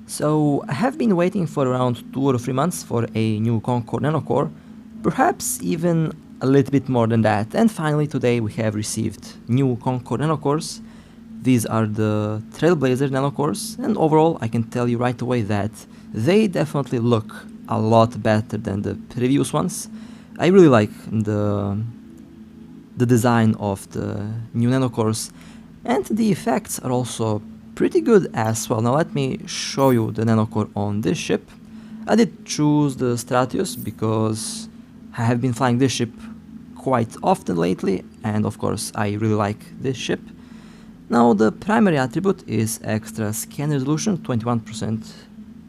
So I have been waiting for around 2 or 3 months for a new Concorde Nanocore, perhaps even a little bit more than that, and finally today we have received new Concorde Nanocores. These are the Trailblazer Nanocores, and overall I can tell you right away that they definitely look a lot better than the previous ones. I really like the design of the new Nanocores, and the effects are also pretty good as well. Now let me show you the Nanocore on this ship. I did choose the Stratios because I have been flying this ship quite often lately, and of course I really like this ship. Now the primary attribute is extra scan resolution, 21%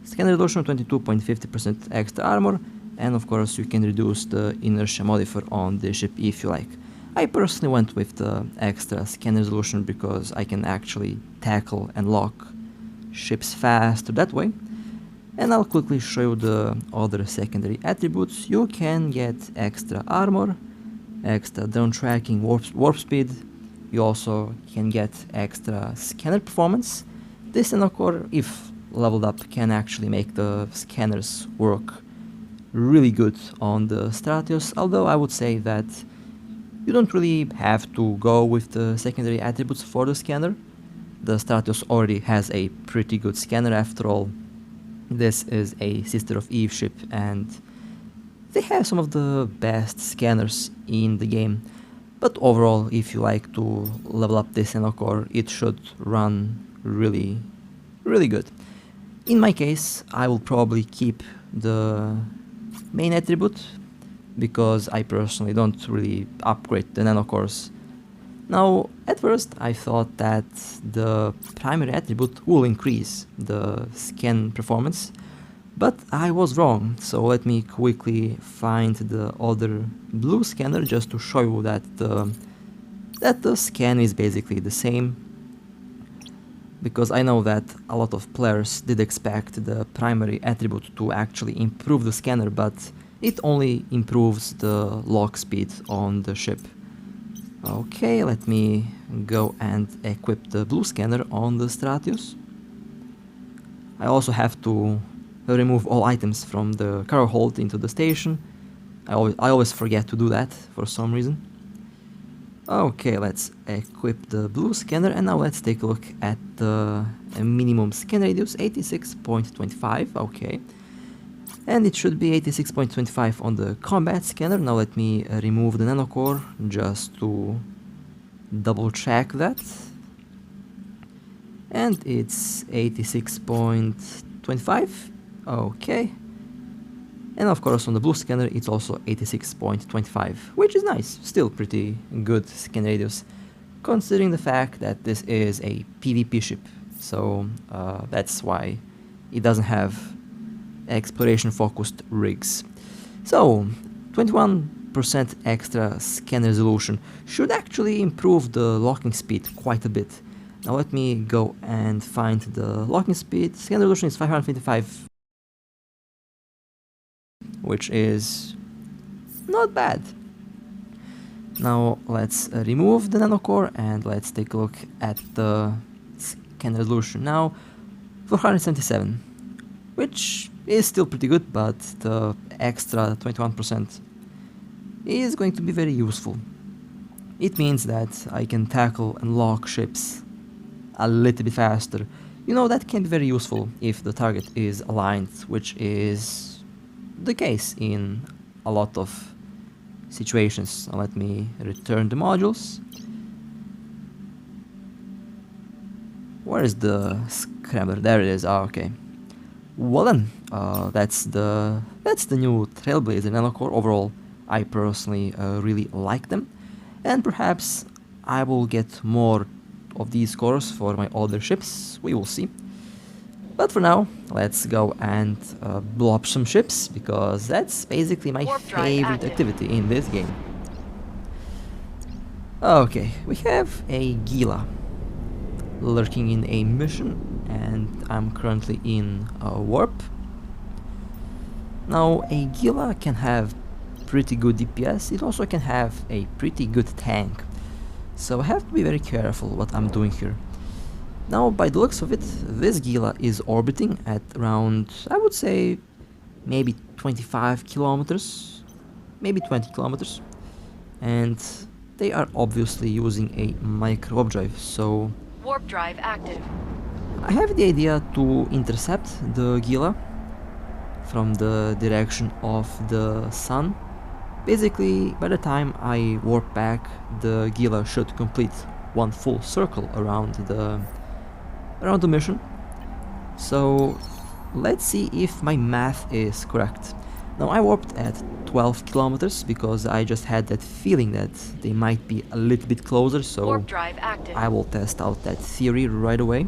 scan resolution, 22.50% extra armor, and of course you can reduce the inertia modifier on the ship if you like. I personally went with the extra scan resolution because I can actually tackle and lock ships faster that way. And I'll quickly show you the other secondary attributes. You can get extra armor, extra drone tracking, warp speed. You also can get extra scanner performance. This Nanocore, if leveled up, can actually make the scanners work really good on the Stratios, although I would say that you don't really have to go with the secondary attributes for the scanner. The Stratios already has a pretty good scanner after all. This is a Sister of Eve ship and they have some of the best scanners in the game. But overall, if you like to level up this Nanocore, it should run really good. In my case, I will probably keep the main attribute because I personally don't really upgrade the Nanocores. Now, at first I thought that the primary attribute will increase the scan performance, but I was wrong, so let me quickly find the other blue scanner just to show you that the scan is basically the same, because I know that a lot of players did expect the primary attribute to actually improve the scanner, but it only improves the lock speed on the ship. Okay, let me go and equip the blue scanner on the Stratios. I also have to remove all items from the cargo hold into the station. I always forget to do that for some reason. Okay, let's equip the blue scanner and now let's take a look at the minimum scan radius, 86.25, okay. And it should be 86.25 on the combat scanner. Now let me remove the Nanocore just to double check that. And it's 86.25, okay. And of course on the blue scanner it's also 86.25, which is nice, still pretty good scan radius, considering the fact that this is a PvP ship, so that's why it doesn't have exploration focused rigs. So 21% extra scan resolution should actually improve the locking speed quite a bit. Now let me go and find the locking speed. Scan resolution is 555, which is not bad. Now let's remove the Nanocore and let's take a look at the scan resolution. Now 477, which is still pretty good, but the extra 21% is going to be very useful. It means that I can tackle and lock ships a little bit faster. You know, that can be very useful if the target is aligned, which is the case in a lot of situations. Now let me return the modules. Where is the scrambler? There it is. Okay. Well then, that's the new Trailblazer Nanocore. Overall, I personally really like them, and perhaps I will get more of these cores for my other ships. We will see. But for now, let's go and blow up some ships, because that's basically my favorite activity in this game. Okay, we have a Gila lurking in a mission, and I'm currently in a warp. Now, a Gila can have pretty good DPS, it also can have a pretty good tank, so I have to be very careful what I'm doing here. Now, by the looks of it, this Gila is orbiting at around, I would say, maybe 25 kilometers, maybe 20 kilometers, and they are obviously using a micro warp drive, so Warp drive active. I have the idea to intercept the Gila from the direction of the sun. Basically, by the time I warp back, the Gila should complete one full circle around the mission. So let's see if my math is correct. Now I warped at 12 kilometers because I just had that feeling that they might be a little bit closer, so Warp drive active. I will test out that theory right away.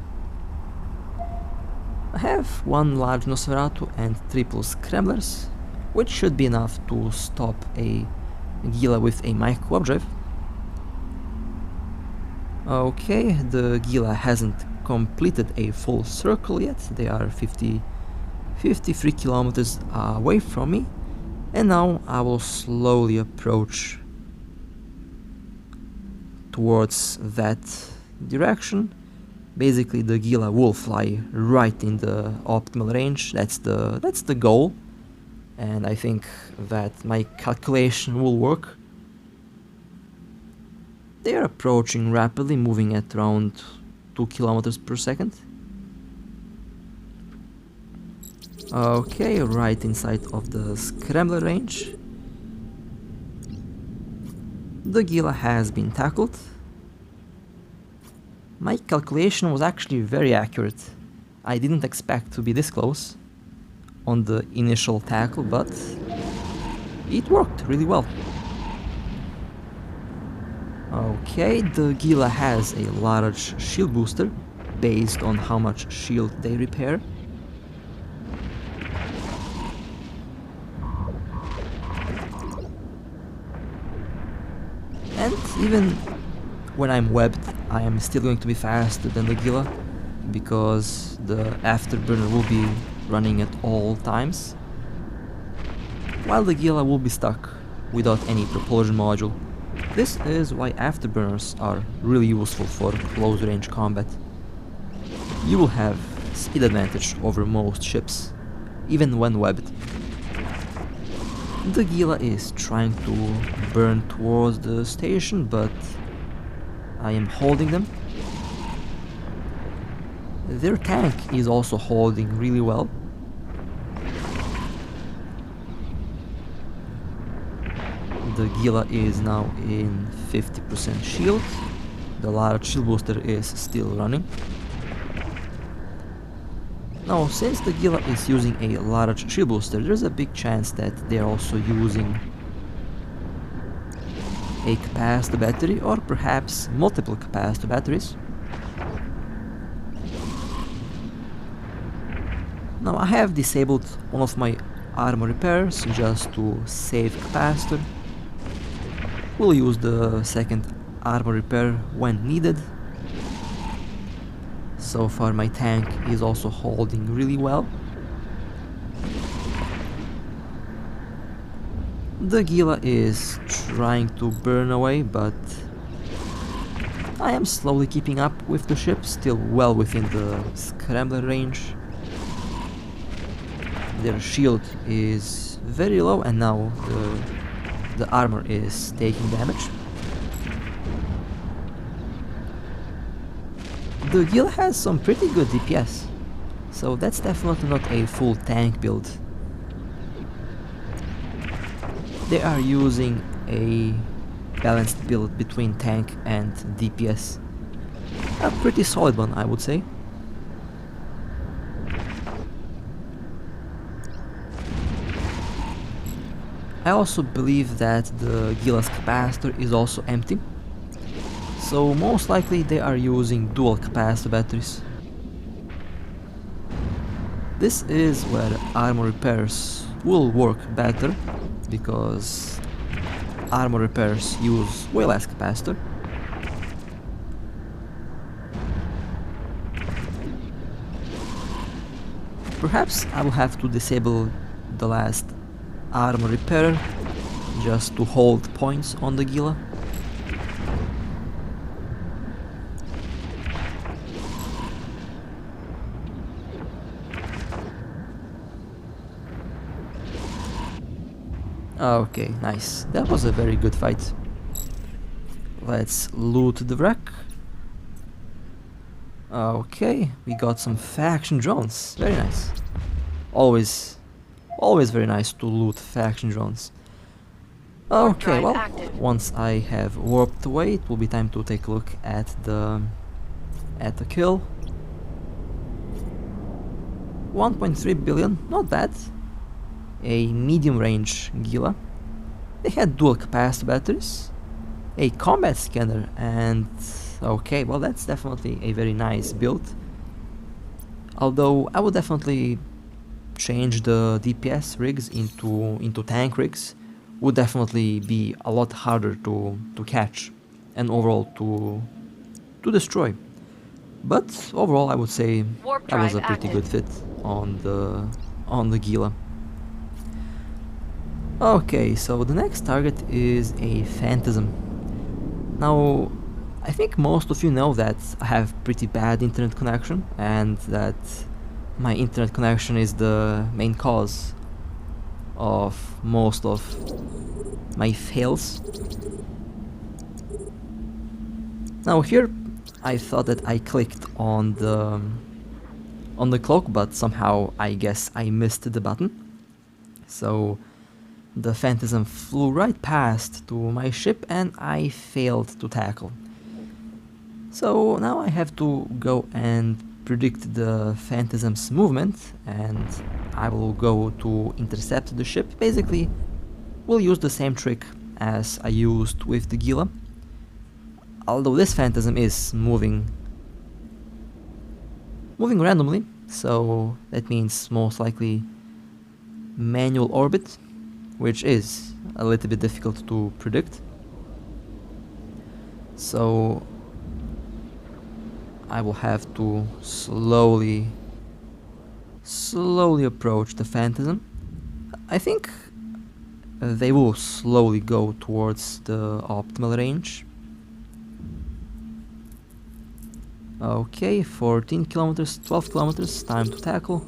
I have one large Nosferatu and triple scramblers, which should be enough to stop a Gila with a micro warp drive. Okay, the Gila hasn't completed a full circle yet. They are 53 kilometers away from me, and now I will slowly approach towards that direction. Basically, the Gila will fly right in the optimal range. That's the goal, and I think that my calculation will work. They are approaching rapidly, moving at around 2 kilometers per second. Okay, right inside of the scrambler range. The Gila has been tackled. My calculation was actually very accurate. I didn't expect to be this close on the initial tackle, but it worked really well. Okay, the Gila has a large shield booster based on how much shield they repair. And even when I'm webbed, I am still going to be faster than the Gila because the afterburner will be running at all times, while the Gila will be stuck without any propulsion module. This is why afterburners are really useful for close range combat. You will have speed advantage over most ships, even when webbed. The Gila is trying to burn towards the station, but I am holding them. Their tank is also holding really well. The Gila is now in 50% shield. The large shield booster is still running. Now, since the Gila is using a large shield booster, there's a big chance that they're also using a capacitor battery, or perhaps multiple capacitor batteries. Now I have disabled one of my armor repairs just to save capacitor. We'll use the second armor repair when needed. So far my tank is also holding really well. The Gila is trying to burn away, but I am slowly keeping up with the ship, still well within the scrambler range. Their shield is very low, and now the armor is taking damage. The Gila has some pretty good DPS, so that's definitely not a full tank build. They are using a balanced build between tank and DPS. A pretty solid one, I would say. I also believe that the Gila's capacitor is also empty, so most likely they are using dual capacitor batteries. This is where armor repairs will work better, because armor repairs use way less capacitor. Perhaps I will have to disable the last armor repair just to hold points on the Gila. Okay, nice. That was a very good fight. Let's loot the wreck. Okay, we got some faction drones. Very nice. Always, always very nice to loot faction drones. Warp Okay, drive well, active. once I have warped away, it will be time to take a look at the kill. 1.3 billion, not bad. A medium range Gila. They had dual capacity batteries, a combat scanner, and okay, well, that's definitely a very nice build. Although I would definitely change the DPS rigs into tank rigs. Would definitely be a lot harder to catch and overall to destroy. But overall, I would say Warp that was drive a pretty active. good fit on the Gila. Okay, so the next target is a Phantasm. Now, I think most of you know that I have pretty bad internet connection and that my internet connection is the main cause of most of my fails. Now here, I thought that I clicked on the cloak, but somehow I guess I missed the button. So the Phantasm flew right past to my ship and I failed to tackle. So now I have to go and predict the Phantasm's movement, and I will go to intercept the ship. Basically, we'll use the same trick as I used with the Gila. Although this Phantasm is moving randomly, so that means most likely manual orbit, which is a little bit difficult to predict. So I will have to slowly approach the Phantasm. I think they will slowly go towards the optimal range. Okay, 14 kilometers, 12 kilometers, time to tackle.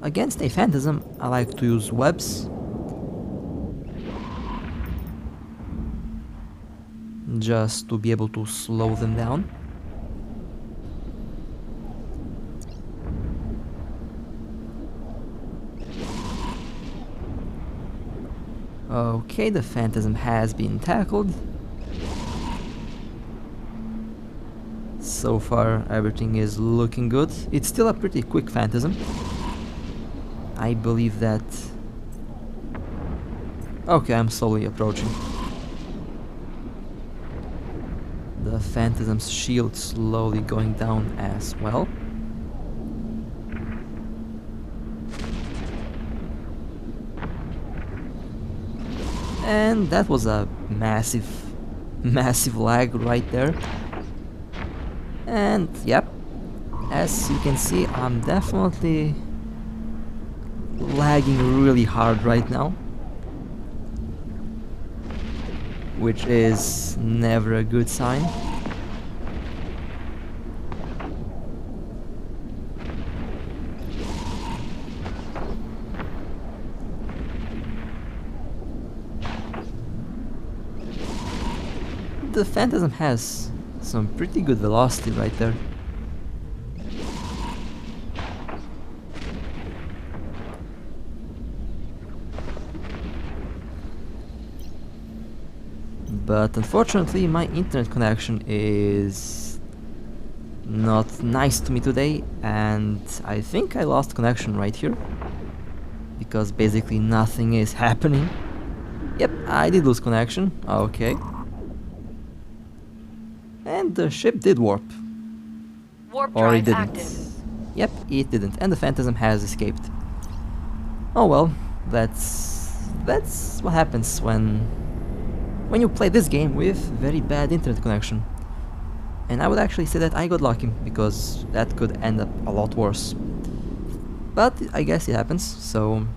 Against a Phantasm, I like to use webs. Just to be able to slow them down. Okay, the Phantasm has been tackled. So far, everything is looking good. It's still a pretty quick Phantasm. I believe that... Okay, I'm slowly approaching. The Phantasm's shield slowly going down as well. And that was a massive lag right there. And yep, as you can see, I'm definitely lagging really hard right now, which is never a good sign. The Phantasm has some pretty good velocity right there. But unfortunately my internet connection is not nice to me today, and I think I lost connection right here, because basically nothing is happening. Yep, I did lose connection, okay. And the ship did warp. Warp Or it drive didn't. active. Yep, it didn't, and the Phantasm has escaped. Oh well, that's what happens when you play this game with very bad internet connection. And I would actually say that I got lucky, because that could end up a lot worse. But I guess it happens, so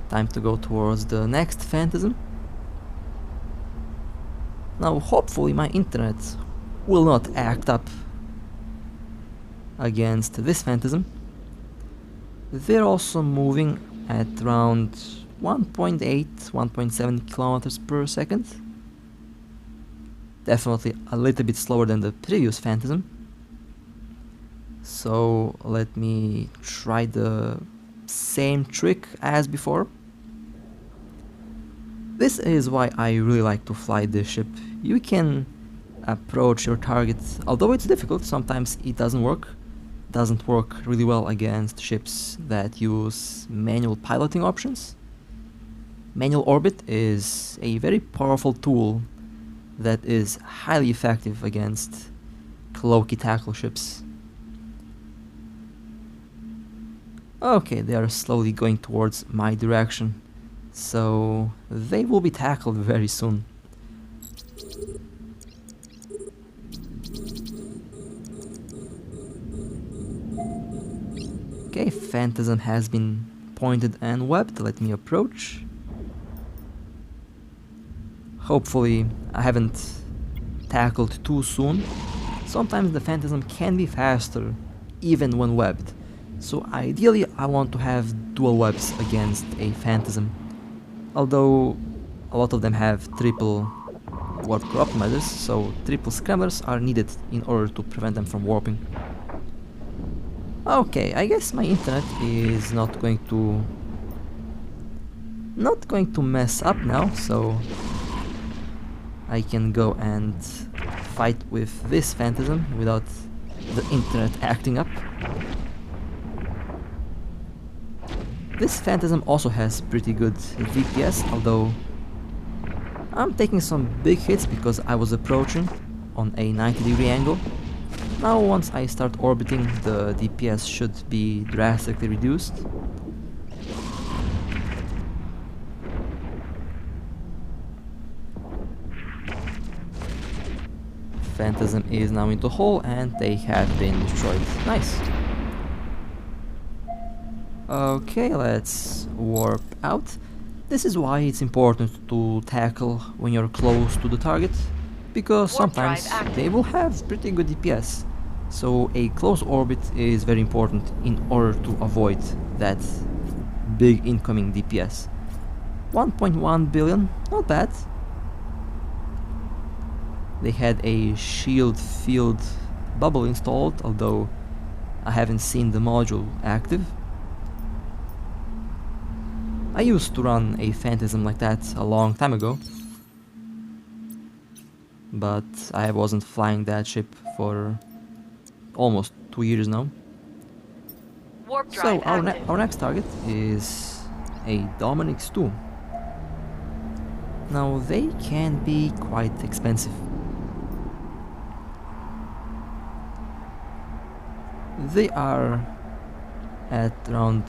time to go towards the next Phantasm. Now hopefully my internet will not act up against this Phantasm. They're also moving at around 1.8, 1.7 kilometers per second. Definitely a little bit slower than the previous Phantasm. So let me try the same trick as before. This is why I really like to fly this ship. You can approach your target, although it's difficult, sometimes it doesn't work. Doesn't work really well against ships that use manual piloting options. Manual orbit is a very powerful tool that is highly effective against cloaky tackle ships. Okay, they are slowly going towards my direction, so they will be tackled very soon. Okay, Phantasm has been pointed and webbed. Let me approach. Hopefully I haven't tackled too soon. Sometimes the Phantasm can be faster even when webbed. So ideally I want to have dual webs against a Phantasm. Although a lot of them have triple warp core optimizers, so triple scramblers are needed in order to prevent them from warping. Okay, I guess my internet is not going to mess up now, so I can go and fight with this Phantasm without the internet acting up. This Phantasm also has pretty good DPS, although I'm taking some big hits because I was approaching on a 90-degree angle. Now once I start orbiting, the DPS should be drastically reduced. Phantasm is now into hull and they have been destroyed. Nice. Okay, let's warp out. This is why it's important to tackle when you're close to the target, because sometimes they will have pretty good DPS. So a close orbit is very important in order to avoid that big incoming DPS. 1.1 billion, not bad. They had a shield field bubble installed, although I haven't seen the module active. I used to run a Phantasm like that a long time ago, but I wasn't flying that ship for almost 2 years now. So our next target is a Dominix 2. Now they can be quite expensive. They are at around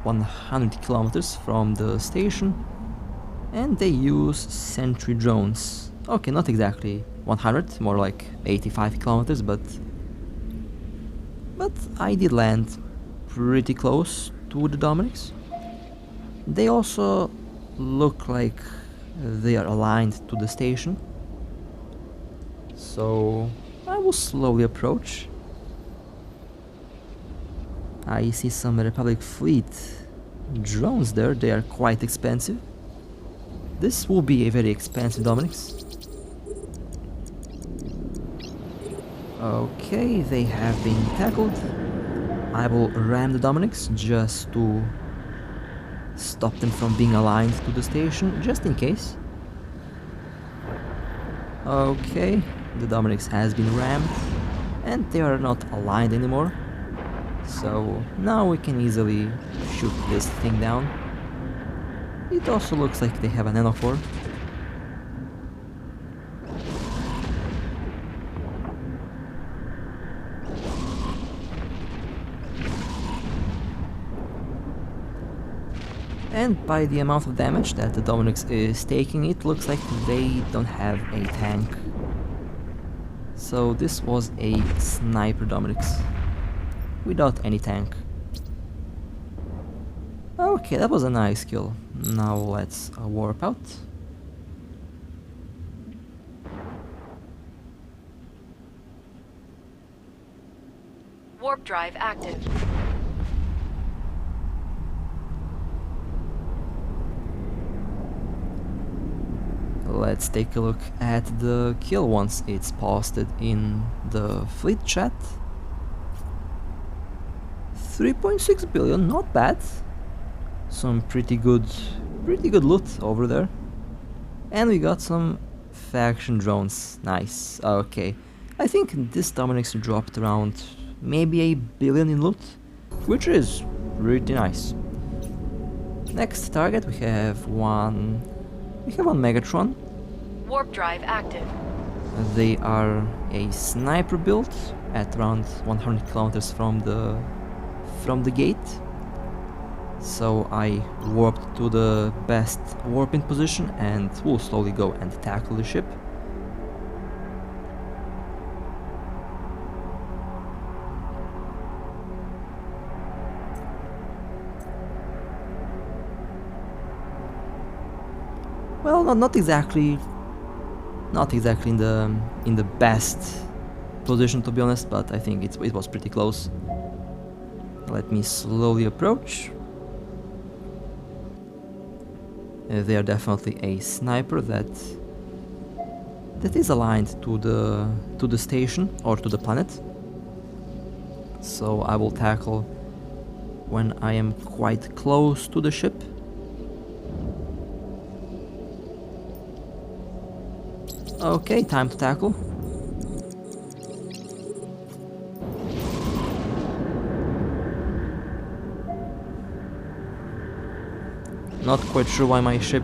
100 kilometers from the station, and they use sentry drones. Okay, not exactly 100, more like 85 kilometers, but I did land pretty close to the Dominix. They also look like they are aligned to the station, so I will slowly approach. I see some Republic fleet drones there, they are quite expensive. This will be a very expensive Dominix. Okay, they have been tackled. I will ram the Dominix just to stop them from being aligned to the station, just in case. Okay, the Dominix has been rammed, and they are not aligned anymore. So now we can easily shoot this thing down. It also looks like they have a Nanocore. And by the amount of damage that the Dominix is taking, it looks like they don't have a tank. So this was a sniper Dominix without any tank. Okay, that was a nice kill. Now let's warp out. Warp drive active. Let's take a look at the kill once it's posted in the fleet chat. 3.6 billion, not bad. Some pretty good loot over there. And we got some faction drones, nice, okay. I think this Dominic's dropped around maybe 1 billion in loot, which is pretty nice. Next target we have one Megatron. Warp drive active. They are a sniper build at around 100 kilometers from the gate. So I warped to the best warping position and will slowly go and tackle the ship. Well, not exactly in the best position, to be honest, but I think it was pretty close. Let me slowly approach. They are definitely a sniper that is aligned to the station or to the planet. So I will tackle when I am quite close to the ship. Okay, time to tackle. Not quite sure why my ship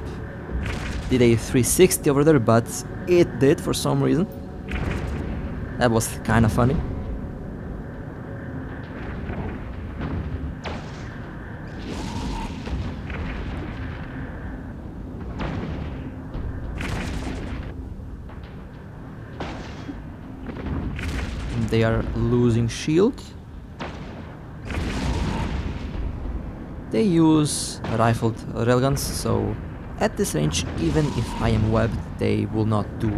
did a 360 over there, but it did for some reason. That was kind of funny. They are losing shield. They use rifled railguns, so at this range, even if I am webbed, they will not do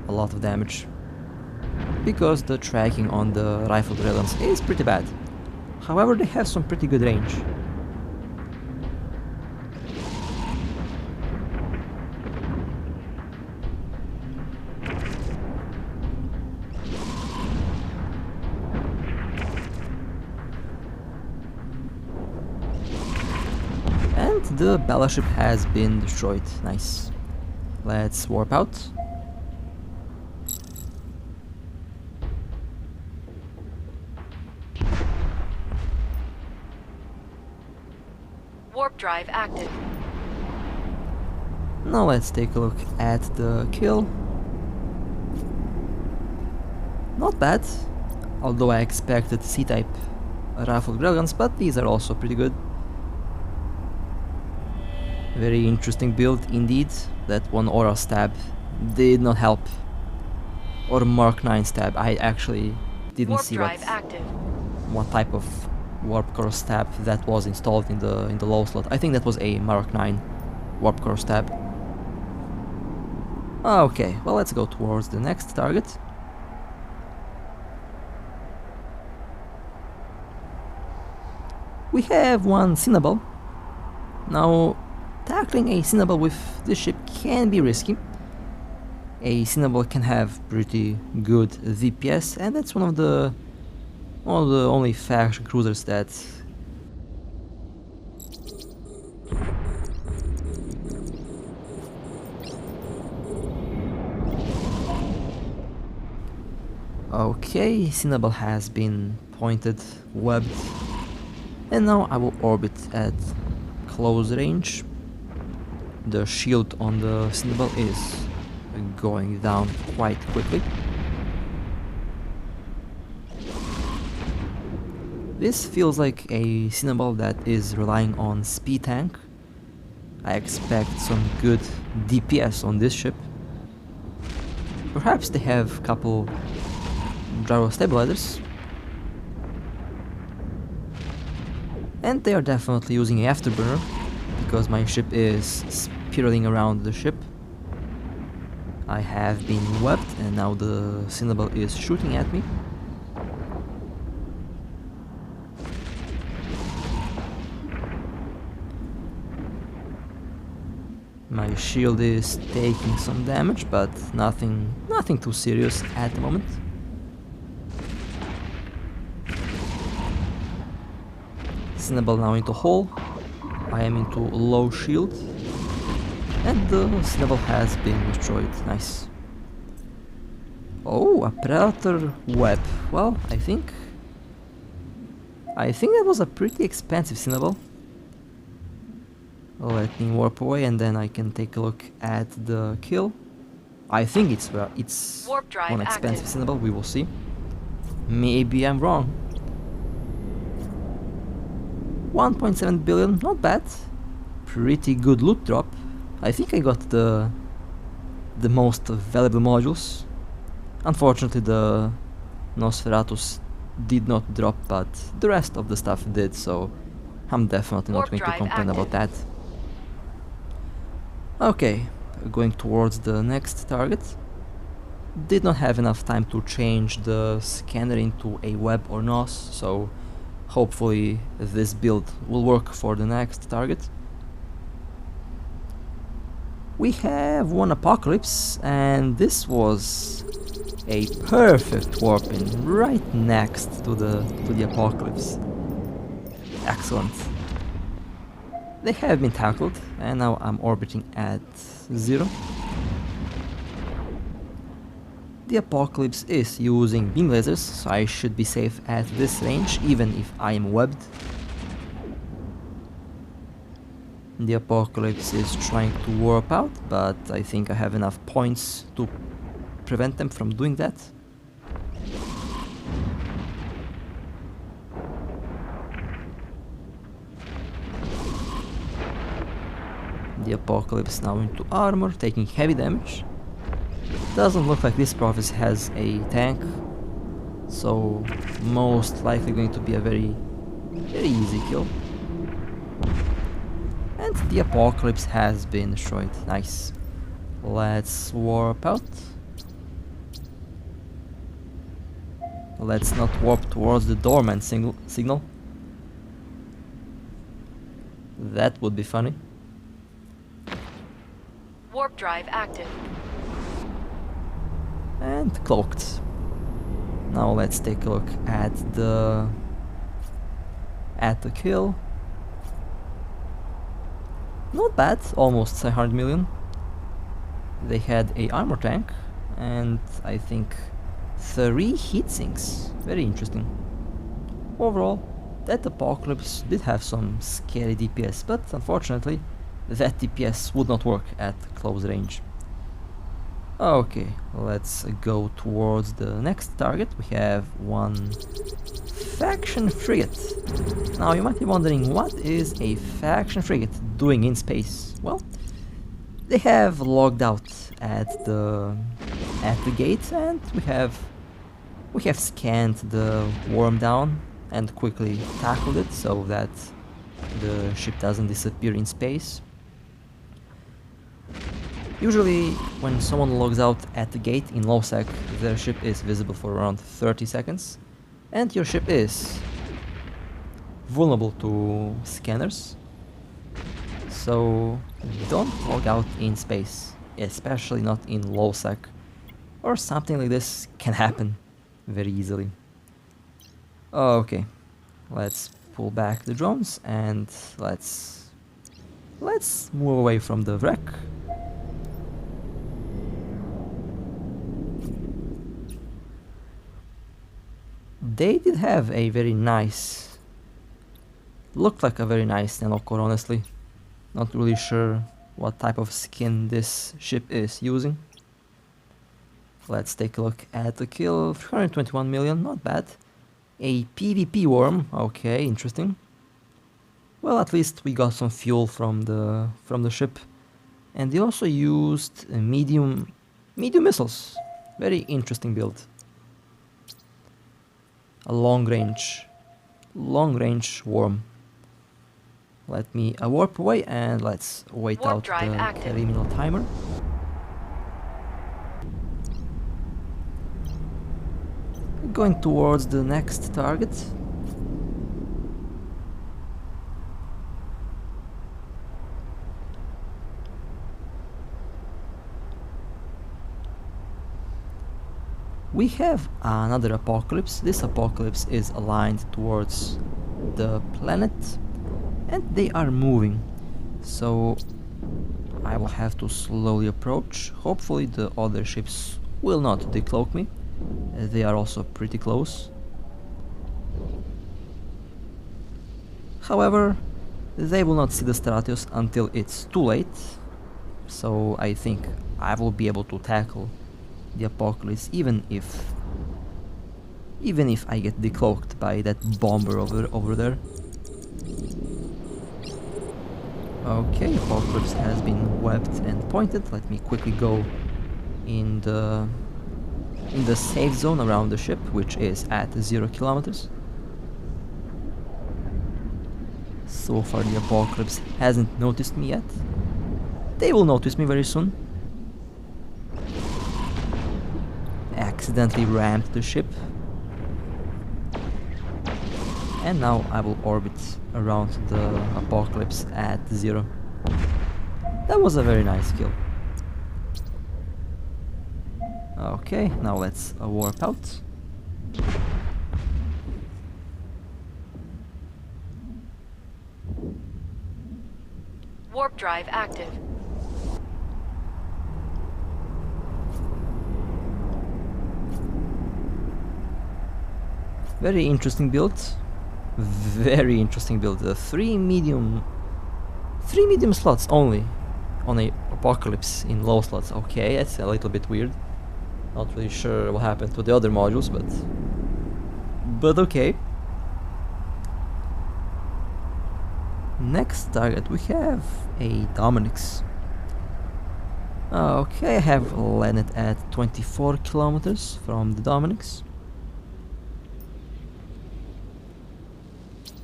a lot of damage, because the tracking on the rifled railguns is pretty bad. However, they have some pretty good range. And the battleship has been destroyed. Nice. Let's warp out. Warp drive active. Now let's take a look at the kill. Not bad, although I expected C-type rifled railguns, but these are also pretty good. Very interesting build indeed. That one aura stab did not help. Or Mark 9 stab. I actually didn't Warp see drive active. what type of warp core stab that was installed in the low slot. I think that was a Mark 9 warp core stab. Okay, well, let's go towards the next target. We have one Cinnabal. Now, tackling a Cinnabal with this ship can be risky. A Cinnabal can have pretty good DPS, and that's one of the only faction cruisers that Okay, Cinnabal has been pointed, webbed, and now I will orbit at close range. The shield on the Cinnabal is going down quite quickly. This feels like a Cinnabal that is relying on speed tank. I expect some good DPS on this ship. Perhaps they have a couple gyro stabilizers. And they are definitely using a afterburner, because my ship is spiraling around the ship. I have been webbed and now the Cinnabal is shooting at me. My shield is taking some damage, but nothing too serious at the moment. Cinnabon now into hole. I am into low shield. And the Cinnabon has been destroyed. Nice. Oh, a Predator web. Well, I think that was a pretty expensive Cinnabon. Let me warp away and then I can take a look at the kill. I think it's Warp drive one expensive active. Cinnabon, we will see. Maybe I'm wrong. 1.7 billion, not bad. Pretty good loot drop. I think I got the most valuable modules. Unfortunately, the Nosferatus did not drop, but the rest of the stuff did, so I'm definitely not Warp going to drive complain active. about that. Okay, going towards the next target. Did not have enough time to change the scanner into a web or NOS, so hopefully this build will work for the next target. We have one Apocalypse, and this was a perfect warp in right next to the Apocalypse. Excellent. They have been tackled, and now I'm orbiting at 0. The Apocalypse is using beam lasers, so I should be safe at this range, even if I am webbed. The Apocalypse is trying to warp out, but I think I have enough points to prevent them from doing that. The Apocalypse now into armor, taking heavy damage. Doesn't look like this Prophecy has a tank, so most likely going to be a very easy kill. And the Apocalypse has been destroyed. Nice. Let's warp out. Let's not warp towards the dormant signal. That would be funny. Warp drive active. And cloaked. Now let's take a look at the kill. Not bad, almost 100 million. They had a armor tank and I think 3 heatsinks. Very interesting. Overall, that Apocalypse did have some scary DPS, but unfortunately that DPS would not work at close range. Okay, let's go towards the next target. We have one faction frigate. Now you might be wondering, what is a faction frigate doing in space? Well, they have logged out at the gate, and we have scanned the worm down and quickly tackled it so that the ship doesn't disappear in space. Usually, when someone logs out at the gate in LowSec, their ship is visible for around 30 seconds, and your ship is vulnerable to scanners. So don't log out in space, especially not in LowSec, or something like this can happen very easily. Okay, let's pull back the drones and let's move away from the wreck. They did have a very nice, looked like a very nice Nanocore, honestly. Not really sure what type of skin this ship is using. Let's take a look at the kill. 321 million, not bad. A PvP worm, okay, interesting. Well, at least we got some fuel from the ship. And they also used medium missiles. Very interesting build. A long range worm. Let me warp away and let's wait Warp out drive the active. terminal timer. Going towards the next target. We have another apocalypse. This apocalypse is aligned towards the planet and they are moving. So I will have to slowly approach. Hopefully the other ships will not decloak me. They are also pretty close. However, they will not see the Stratios until it's too late. So I think I will be able to tackle the apocalypse even if I get decloaked by that bomber over there. Okay, apocalypse has been webbed and pointed. Let me quickly go in the safe zone around the ship, which is at 0 kilometers. So far the apocalypse hasn't noticed me yet. They will notice me very soon. Accidentally rammed the ship. And now I will orbit around the apocalypse at 0. That was a very nice kill. Okay, now let's warp out. Warp drive active. Very interesting build. Very interesting build. 3 medium slots only on a apocalypse in low slots. Okay, that's a little bit weird. Not really sure what happened to the other modules, but okay. Next target we have a Dominix. Okay, I have landed at 24 kilometers from the Dominix.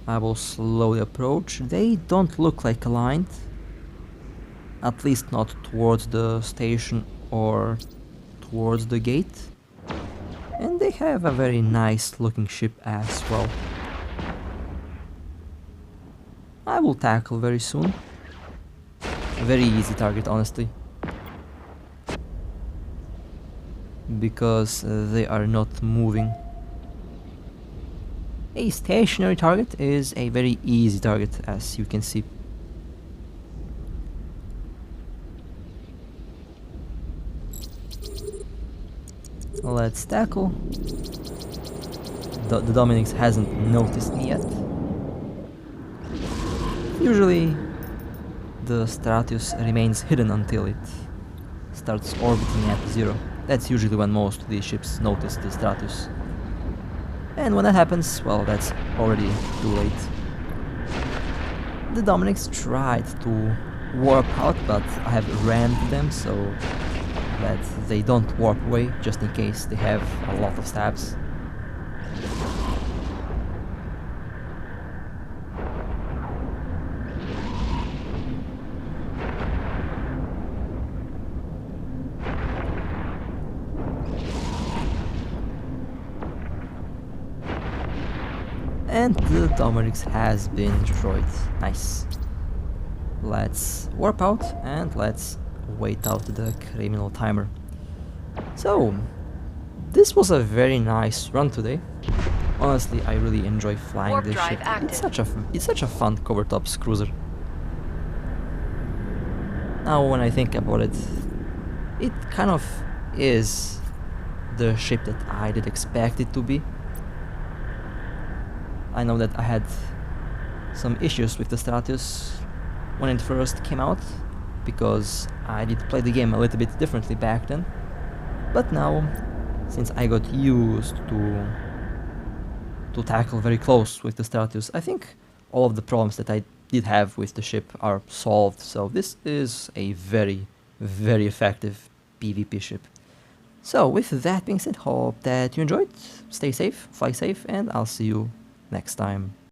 I will slowly approach. They don't look like aligned. At least not towards the station or towards the gate. And they have a very nice looking ship as well. I will tackle very soon. A very easy target, honestly. Because they are not moving. A stationary target is a very easy target, as you can see. Let's tackle. The Dominix hasn't noticed me yet. Usually the Stratios remains hidden until it starts orbiting at 0. That's usually when most of these ships notice the Stratios. And when that happens, well, that's already too late. The Dominix tried to warp out, but I have rammed them so that they don't warp away, just in case they have a lot of stabs. And the Dominix has been destroyed. Nice. Let's warp out and let's wait out the criminal timer. So, this was a very nice run today. Honestly, I really enjoy flying Warp this drive ship. active. It's such a fun cover-tops cruiser. Now, when I think about it, it kind of is the ship that I did expect it to be. I know that I had some issues with the Stratios when it first came out, because I did play the game a little bit differently back then. But now, since I got used to tackle very close with the Stratios, I think all of the problems that I did have with the ship are solved. So this is a very, very effective PvP ship. So with that being said, hope that you enjoyed. Stay safe, fly safe, and I'll see you next time.